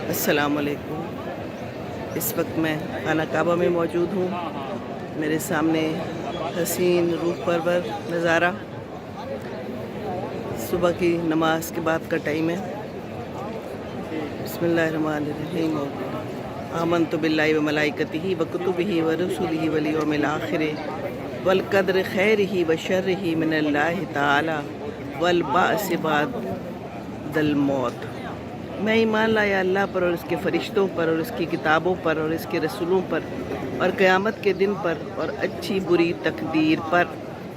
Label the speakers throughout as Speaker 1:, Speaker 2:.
Speaker 1: السلام علیکم۔ اس وقت میں خانہ کعبہ میں موجود ہوں۔ میرے سامنے حسین روح پرور نظارہ، صبح کی نماز کے بعد کا ٹائم ہے۔ بسم اللہ الرحمن الرحیم۔ آمنت باللہ و ملائکتہ و کتبہ و رسلہ والیوم الآخر والقدر خیرہ و شرہ من اللہ تعالی والبعث بعد الموت۔ میں ایمان لایا اللہ پر اور اس کے فرشتوں پر اور اس کی کتابوں پر اور اس کے رسولوں پر اور قیامت کے دن پر اور اچھی بری تقدیر پر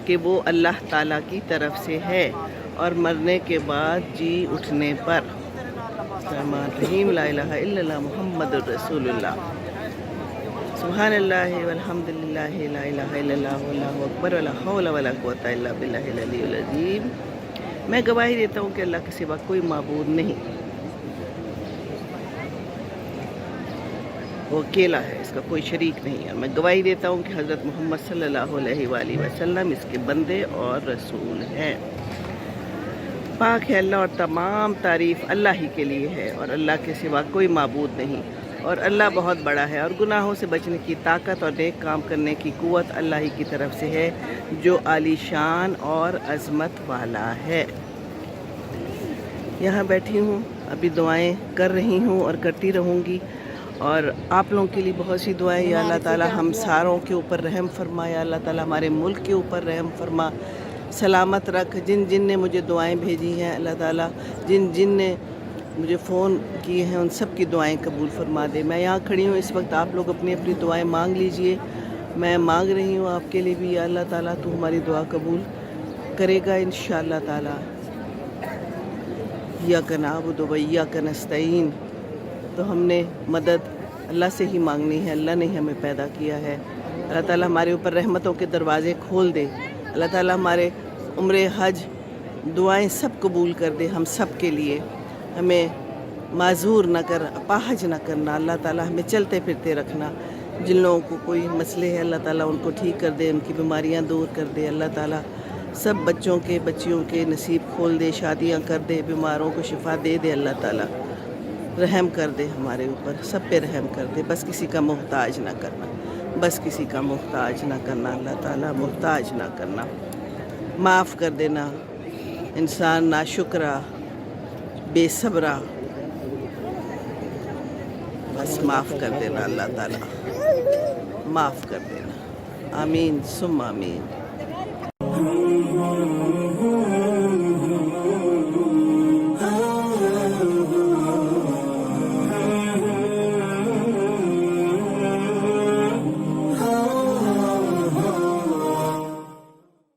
Speaker 1: کہ وہ اللہ تعالیٰ کی طرف سے ہے اور مرنے کے بعد جی اٹھنے پر۔ الرحمن الرحیم۔ لا الہ الا اللہ محمد الرسول اللہ۔ سبحان اللہ والحمد للہ لا الہ الا اللہ واللہ اکبر ولا حول ولا قوۃ الا باللہ العلی العظیم۔ میں گواہی دیتا ہوں کہ اللہ کے سوا کوئی معبود نہیں، وہ اکیلا ہے، اس کا کوئی شریک نہیں ہے۔ میں گواہی دیتا ہوں کہ حضرت محمد صلی اللہ علیہ وآلہ وسلم اس کے بندے اور رسول ہیں۔ پاک ہے اللہ اور تمام تعریف اللہ ہی کے لیے ہے اور اللہ کے سوا کوئی معبود نہیں، اور اللہ بہت بڑا ہے اور گناہوں سے بچنے کی طاقت اور نیک کام کرنے کی قوت اللہ ہی کی طرف سے ہے جو عالی شان اور عظمت والا ہے۔ یہاں بیٹھی ہوں، ابھی دعائیں کر رہی ہوں اور کرتی رہوں گی، اور آپ لوگوں کے لیے بہت سی دعائیں۔ یا اللہ تعالیٰ ہم ساروں کے اوپر رحم فرما، یا اللہ تعالیٰ ہمارے ملک کے اوپر رحم فرما، سلامت رکھ۔ جن جن نے مجھے دعائیں بھیجی ہیں اللہ تعالیٰ، جن جن نے مجھے فون کیے ہیں، ان سب کی دعائیں قبول فرما دے۔ میں یہاں کھڑی ہوں اس وقت، آپ لوگ اپنی اپنی دعائیں مانگ لیجئے۔ میں مانگ رہی ہوں آپ کے لیے بھی، یا اللہ تعالیٰ تو ہماری دعا قبول کرے گا انشاءاللہ تعالیٰ۔ ایاک نعبد و ایاک نستعین۔ تو ہم نے مدد اللہ سے ہی مانگنی ہے، اللہ نے ہی ہمیں پیدا کیا ہے۔ اللہ تعالیٰ ہمارے اوپر رحمتوں کے دروازے کھول دے، اللہ تعالیٰ ہمارے عمرے حج دعائیں سب قبول کر دے ہم سب کے لیے، ہمیں معذور نہ کر، اپاہج نہ کرنا، اللہ تعالیٰ ہمیں چلتے پھرتے رکھنا۔ جن لوگوں کو کوئی مسئلے ہیں اللہ تعالیٰ ان کو ٹھیک کر دے، ان کی بیماریاں دور کر دے، اللہ تعالیٰ سب بچیوں کے نصیب کھول دے، شادیاں کر دے، بیماروں کو شفا دے دے، اللہ تعالیٰ رحم کر دے ہمارے اوپر، سب پہ رحم کر دے۔ بس کسی کا محتاج نہ کرنا، بس کسی کا محتاج نہ کرنا، اللہ تعالیٰ محتاج نہ کرنا، معاف کر دینا۔ انسان ناشکرہ، بے صبرہ، بس معاف کر دینا اللہ تعالیٰ، معاف کر دینا۔ آمین ثم آمین۔